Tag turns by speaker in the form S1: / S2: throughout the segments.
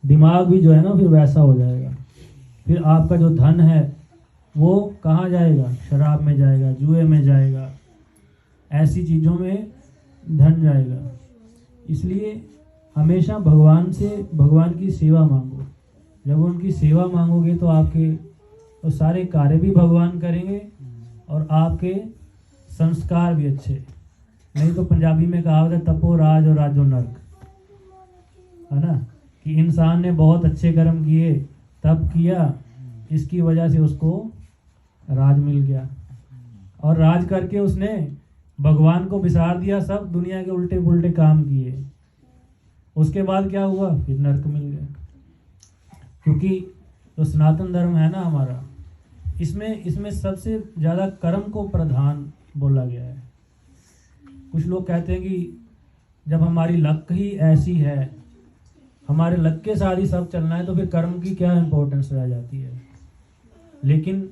S1: दिमाग भी जो है ना फिर वैसा हो जाएगा। फिर आपका जो धन है वो कहाँ जाएगा? शराब में जाएगा, जुए में जाएगा, ऐसी चीज़ों में धन जाएगा। इसलिए हमेशा भगवान की सेवा मांगो। जब उनकी सेवा मांगोगे तो आपके तो सारे कार्य भी भगवान करेंगे और आपके संस्कार भी अच्छे। नहीं तो पंजाबी में कहावत है, तपो राज और राजो नर्क, है ना, कि इंसान ने बहुत अच्छे कर्म किए, तप किया, इसकी वजह से उसको राज मिल गया और राज करके उसने भगवान को बिसार दिया, सब दुनिया के उल्टे पुल्टे काम किए। उसके बाद क्या हुआ? फिर नर्क मिल गया। क्योंकि जो सनातन धर्म है ना हमारा, इसमें सबसे ज़्यादा कर्म को प्रधान बोला गया है। कुछ लोग कहते हैं कि जब हमारी लक ही ऐसी है, हमारे लक के साथ ही सब चलना है, तो फिर कर्म की क्या इम्पोर्टेंस रह जाती है। लेकिन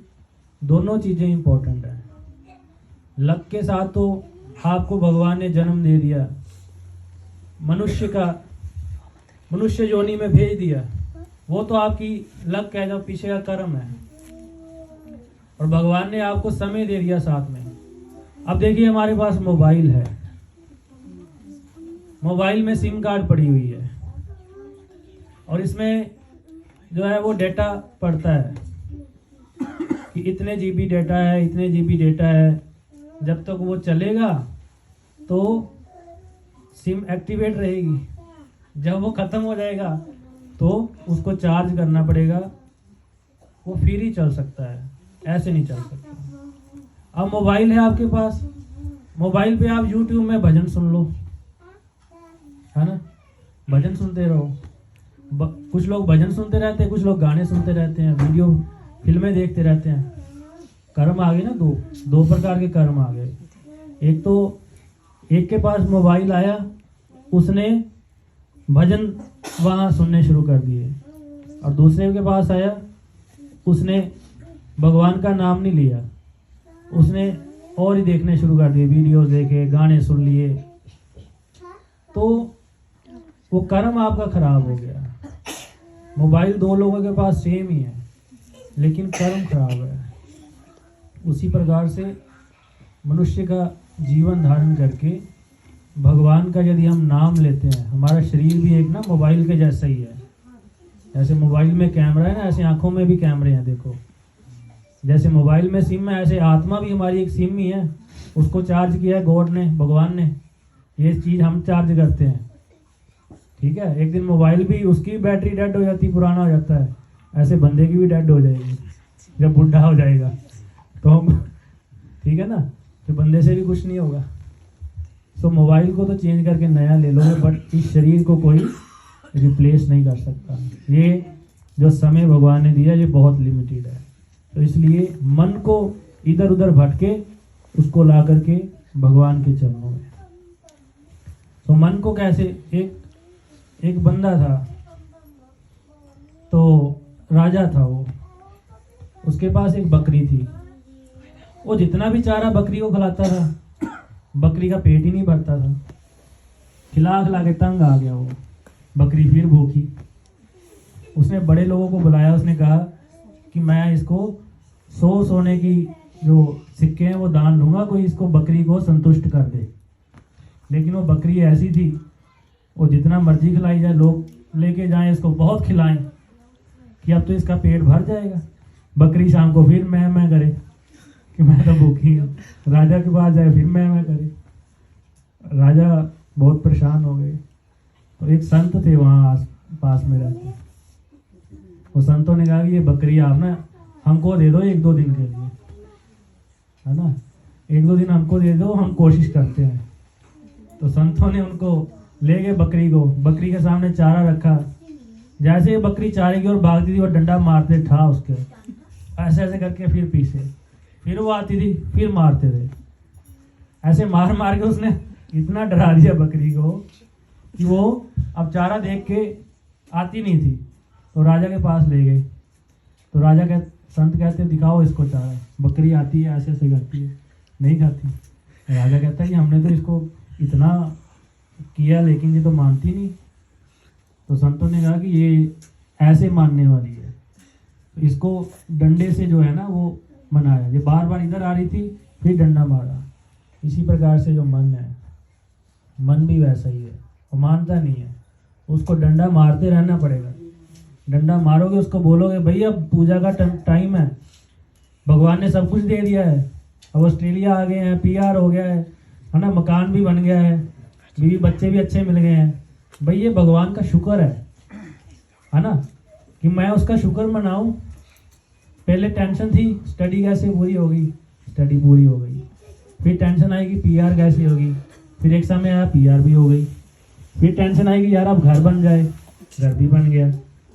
S1: दोनों चीज़ें इम्पोर्टेंट हैं। लक के साथ तो आपको भगवान ने जन्म दे दिया, मनुष्य योनि में भेज दिया, वो तो आपकी लक है, जो पीछे का कर्म है। और भगवान ने आपको समय दे दिया साथ में। अब देखिए हमारे पास मोबाइल है, मोबाइल में सिम कार्ड पड़ी हुई है और इसमें जो है वो डेटा पड़ता है कि इतने जीबी डेटा है, इतने जीबी डेटा है। जब तक वो चलेगा तो सिम एक्टिवेट रहेगी, जब वो ख़त्म हो जाएगा तो उसको चार्ज करना पड़ेगा, वो फिर ही चल सकता है, ऐसे नहीं चल सकता। अब मोबाइल है आपके पास, मोबाइल पे आप YouTube में भजन सुन लो, है ना, भजन सुनते रहो। कुछ लोग भजन सुनते रहते हैं, कुछ लोग गाने सुनते रहते हैं, वीडियो फिल्में देखते रहते हैं। कर्म आ गए ना, दो प्रकार के कर्म आ गए। एक तो एक के पास मोबाइल आया, उसने भजन वहाँ सुनने शुरू कर दिए, और दूसरे के पास आया, उसने भगवान का नाम नहीं लिया, उसने और ही देखने शुरू कर दिए, वीडियो देखे, गाने सुन लिए, तो वो कर्म आपका खराब हो गया। मोबाइल दो लोगों के पास सेम ही है, लेकिन कर्म खराब है। उसी प्रकार से मनुष्य का जीवन धारण करके भगवान का यदि हम नाम लेते हैं, हमारा शरीर भी एक ना मोबाइल के जैसा ही है। जैसे मोबाइल में कैमरा है ना, ऐसे आंखों में भी कैमरे हैं। देखो, जैसे मोबाइल में सिम है, ऐसे आत्मा भी हमारी एक सिम ही है। उसको चार्ज किया है गॉड ने, भगवान ने। ये चीज़ हम चार्ज करते हैं, ठीक है। एक दिन मोबाइल भी, उसकी बैटरी डेड हो जाती, पुराना हो जाता है, ऐसे बंदे की भी डेड हो जाएगी जब बुढ़ा हो जाएगा, तो हम, ठीक है ना, तो बंदे से भी कुछ नहीं होगा। तो मोबाइल को तो चेंज करके नया ले लोगे, बट इस शरीर को कोई रिप्लेस नहीं कर सकता। ये जो समय भगवान ने दिया, ये बहुत लिमिटेड है। तो इसलिए मन को इधर उधर भटके, उसको ला करके भगवान के चरणों में। तो मन को कैसे, एक बंदा था, तो राजा था वो, उसके पास एक बकरी थी। वो जितना भी चारा बकरी को खिलाता था, बकरी का पेट ही नहीं भरता था। खिला खिला के तंग आ गया वो, बकरी फिर भूखी। उसने बड़े लोगों को बुलाया, उसने कहा कि मैं इसको 100 सोने की जो सिक्के हैं वो दान दूंगा, कोई इसको बकरी को संतुष्ट कर दे। लेकिन वो बकरी ऐसी थी, वो जितना मर्जी खिलाई जाए, लोग लेके जाएं इसको, बहुत खिलाएं कि अब तो इसका पेट भर जाएगा। बकरी शाम को फिर मैं करे कि मैं तो भूखी हूँ। राजा के पास जाए, फिर मैं करे। राजा बहुत परेशान हो गए। तो एक संत थे वहाँ पास में रहते, वो संतों ने कहा कि ये बकरी आप ना हमको दे दो 1-2 दिन के लिए, है ना, 1-2 दिन हमको दे दो, हम कोशिश करते हैं। तो संतों ने उनको ले गए बकरी को, बकरी के सामने चारा रखा। जैसे ही बकरी चारे की ओर भागती थी, वो डंडा मारते था उसके, ऐसे ऐसे करके फिर पीछे, फिर वो आती थी, फिर मारते थे। ऐसे मार मार के उसने इतना डरा दिया बकरी को कि वो अब चारा देख के आती नहीं थी। तो राजा के पास ले गए। तो संत कहते दिखाओ इसको चारा। बकरी आती है, ऐसे ऐसे करती है, नहीं खाती। राजा कहता है कि हमने तो इसको इतना किया, लेकिन ये तो मानती नहीं। तो संतों ने कहा कि ये ऐसे मानने वाली है, तो इसको डंडे से जो है ना वो मनाया। ये बार बार इधर आ रही थी, फिर डंडा मारा। इसी प्रकार से जो मन है, मन भी वैसा ही है, वो मानता नहीं है, उसको डंडा मारते रहना पड़ेगा। डंडा मारोगे, उसको बोलोगे भाई अब पूजा का टाइम है, भगवान ने सब कुछ दे दिया है, अब ऑस्ट्रेलिया आ गए हैं, PR हो गया है ना, मकान भी बन गया है, बीवी बच्चे भी अच्छे मिल गए हैं, भाई ये भगवान का शुक्र है ना, कि मैं उसका शुक्र मनाऊं। पहले टेंशन थी स्टडी कैसे पूरी होगी, स्टडी पूरी हो गई। फिर टेंशन आएगी PR कैसे होगी, फिर एक समय आया PR भी हो गई। फिर टेंशन आएगी यार अब घर बन जाए, घर भी बन गया।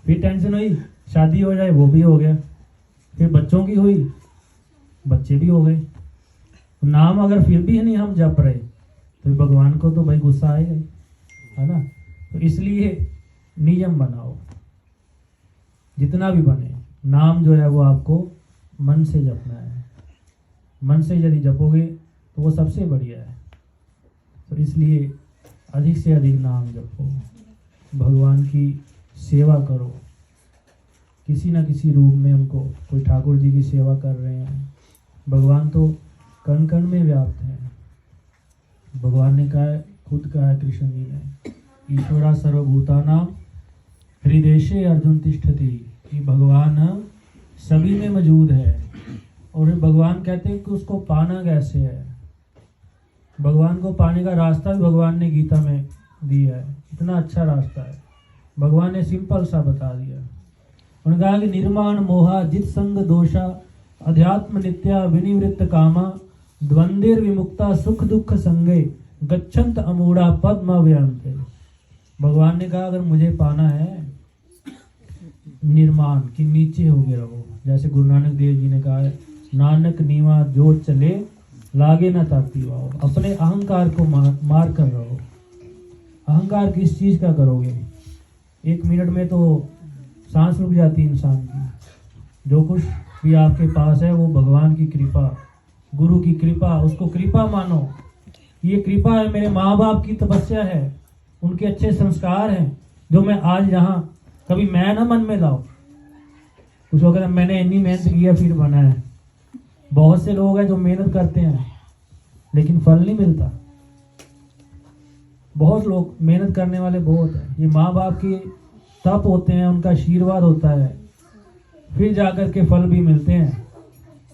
S1: फिर टेंशन हुई शादी हो जाए, वो भी हो गया। फिर बच्चों की हुई, बच्चे भी हो गए। नाम अगर फिर भी नहीं हम जप रहे तो भगवान को तो भाई गुस्सा आएगा ही, है ना। तो इसलिए नियम बनाओ, जितना भी बने नाम जो है वो आपको मन से जपना है। मन से यदि जपोगे तो वो सबसे बढ़िया है। तो इसलिए अधिक से अधिक नाम जपो, भगवान की सेवा करो, किसी न किसी रूप में उनको, कोई ठाकुर जी की सेवा कर रहे हैं, भगवान तो कण कण में व्याप्त है। भगवान ने कहा है, खुद कहा है कृष्ण जी ने, ईश्वरा सर्वभूतानां हृदयेशे अर्जुन तिष्ठति, कि भगवान सभी में मौजूद है। और भगवान कहते हैं कि उसको पाना कैसे है। भगवान को पाने का रास्ता भी भगवान ने गीता में दिया है, इतना अच्छा रास्ता है, भगवान ने सिंपल सा बता दिया। उन्होंने कहा कि निर्माण मोहा जित संग दोषा अध्यात्म नित्या विनिवृत्त कामा द्वंद्विर विमुक्ता सुख दुख संगे गच्छन्त अमूढ़ा पद्म व्यंते। भगवान ने कहा अगर मुझे पाना है निर्माण की नीचे हो गए रहो। जैसे गुरु नानक देव जी ने कहा है, नानक नीवा जो चले लागे न ताती वाओ। अपने अहंकार को मार कर रहो। अहंकार किस चीज का करोगे, 1 मिनट में तो सांस रुक जाती है इंसान की। जो कुछ भी आपके पास है वो भगवान की कृपा, गुरु की कृपा, उसको कृपा मानो। ये कृपा है, मेरे माँ बाप की तपस्या है, उनके अच्छे संस्कार हैं, जो मैं आज यहाँ, कभी मैं ना मन में लाओ कुछ अगर मैंने इतनी मेहनत की है फिर बना है। बहुत से लोग हैं जो मेहनत करते हैं लेकिन फल नहीं मिलता। बहुत लोग मेहनत करने वाले बहुत हैं, ये माँ बाप के तप होते हैं, उनका आशीर्वाद होता है, फिर जाकर के फल भी मिलते हैं।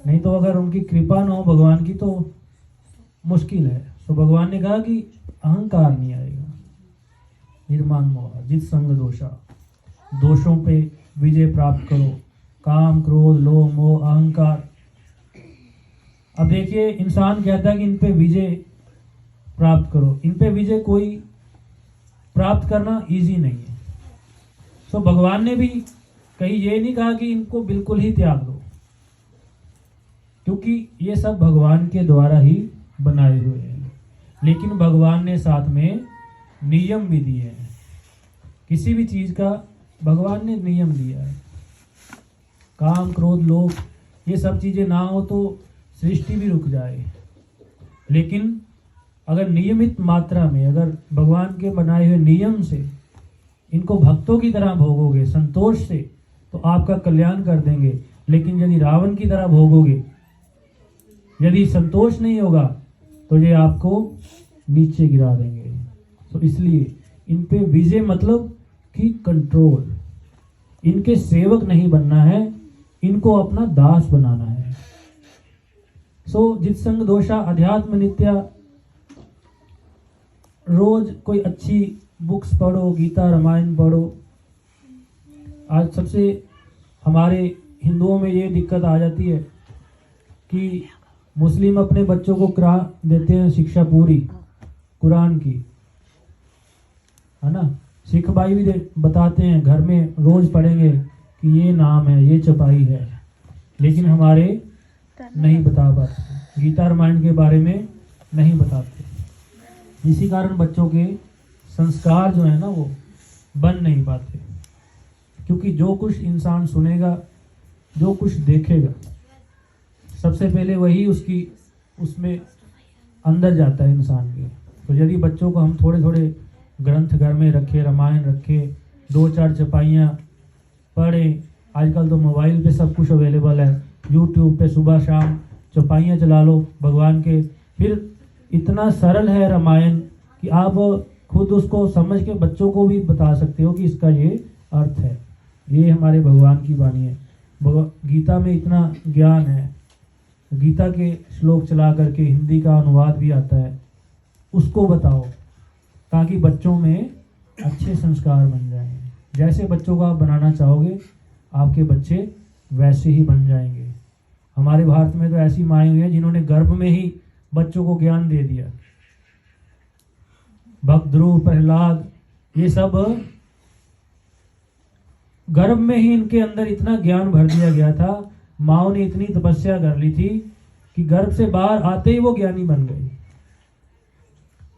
S1: नहीं तो अगर उनकी कृपा ना हो भगवान की तो मुश्किल है। तो भगवान ने कहा कि अहंकार नहीं आएगा। निर्माण मोह जित संग दोषा, दोषों पे विजय प्राप्त करो। काम क्रोध लोभ मोह अहंकार, अब देखिए इंसान कहता है कि इन पे विजय प्राप्त करो, इन पे विजय कोई प्राप्त करना इजी नहीं है। तो भगवान ने भी कहीं ये नहीं कहा कि इनको बिल्कुल ही त्याग दो, क्योंकि ये सब भगवान के द्वारा ही बनाए हुए हैं। लेकिन भगवान ने साथ में नियम भी दिए हैं। किसी भी चीज का भगवान ने नियम दिया है। काम क्रोध लोभ ये सब चीजें ना हो तो सृष्टि भी रुक जाए। लेकिन अगर नियमित मात्रा में, अगर भगवान के बनाए हुए नियम से इनको भक्तों की तरह भोगोगे संतोष से, तो आपका कल्याण कर देंगे। लेकिन यदि रावण की तरह भोगोगे, यदि संतोष नहीं होगा, तो ये आपको नीचे गिरा देंगे। तो इसलिए इन पे विजय मतलब कि कंट्रोल, इनके सेवक नहीं बनना है, इनको अपना दास बनाना है। सो जित संग दोषा अध्यात्म नित्या, रोज कोई अच्छी बुक्स पढ़ो, गीता रामायण पढ़ो। आज सबसे हमारे हिंदुओं में ये दिक्कत आ जाती है कि मुस्लिम अपने बच्चों को करा देते हैं शिक्षा पूरी कुरान की, है ना। सिख भाई भी बताते हैं घर में रोज पढ़ेंगे कि ये नाम है, ये चपाई है, लेकिन हमारे नहीं बता पाते, गीता रामायण के बारे में नहीं बताते। इसी कारण बच्चों के संस्कार जो है ना वो बन नहीं पाते, क्योंकि जो कुछ इंसान सुनेगा, जो कुछ देखेगा, सबसे पहले वही उसमें अंदर जाता है इंसान के। तो यदि बच्चों को हम थोड़े थोड़े ग्रंथ घर में रखे, रामायण रखे, 2-4 चपाइयाँ पढ़ें। आजकल तो मोबाइल पे सब कुछ अवेलेबल है, यूट्यूब पे सुबह शाम चौपाइयाँ चला लो भगवान के। फिर इतना सरल है रामायण कि आप खुद उसको समझ के बच्चों को भी बता सकते हो कि इसका ये अर्थ है। ये हमारे भगवान की वाणी है। गीता में इतना ज्ञान है, गीता के श्लोक चला करके हिंदी का अनुवाद भी आता है, उसको बताओ ताकि बच्चों में अच्छे संस्कार बन जाएं। जैसे बच्चों को आप बनाना चाहोगे आपके बच्चे वैसे ही बन जाएंगे। हमारे भारत में तो ऐसी माएँ हुई हैं जिन्होंने गर्भ में ही बच्चों को ज्ञान दे दिया। भक्त ध्रुव, प्रहलाद, ये सब गर्भ में ही इनके अंदर इतना ज्ञान भर दिया गया था। माओ ने इतनी तपस्या कर ली थी कि गर्भ से बाहर आते ही वो ज्ञानी बन गई।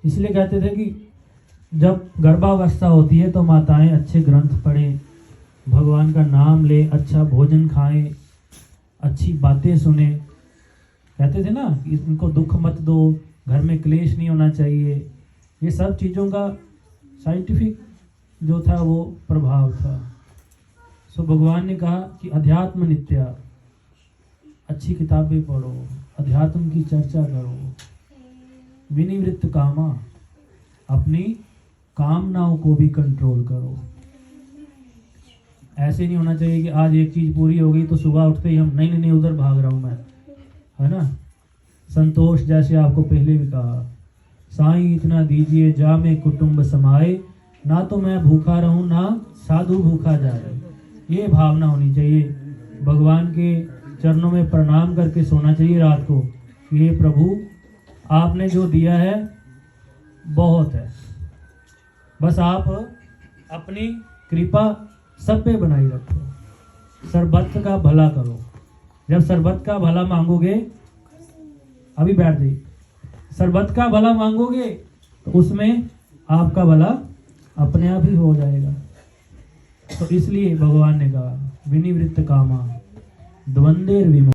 S1: इसलिए कहते थे कि जब गर्भावस्था होती है तो माताएं अच्छे ग्रंथ पढ़ें, भगवान का नाम लें, अच्छा भोजन खाएं, अच्छी बातें सुने। कहते थे ना कि इनको दुख मत दो, घर में क्लेश नहीं होना चाहिए। ये सब चीज़ों का साइंटिफिक जो था वो प्रभाव था। सो भगवान ने कहा कि अध्यात्म नित्या, अच्छी किताबें पढ़ो, अध्यात्म की चर्चा करो, विनिवृत्त कामा, अपनी कामनाओं को भी कंट्रोल करो। ऐसे नहीं होना चाहिए कि आज एक चीज़ पूरी हो गई तो सुबह उठते ही हम नहीं उधर भाग रहा हूँ मैं, है ना। संतोष जैसे आपको पहले भी कहा, साईं इतना दीजिए जा में कुटुंब समाए, ना तो मैं भूखा रहूं ना साधु भूखा जाए। ये भावना होनी चाहिए। भगवान के चरणों में प्रणाम करके सोना चाहिए रात को कि हे प्रभु आपने जो दिया है बहुत है, बस आप अपनी कृपा सब पे बनाई रखो, सर्वत्र का भला करो। जब सर्वत्र का भला मांगोगे, अभी बैठ जाइए, सर्वत्र का भला मांगोगे तो उसमें आपका भला अपने आप ही हो जाएगा। तो इसलिए भगवान ने कहा विनिवृत्त कामा द्वंद्वेर विमुक्त।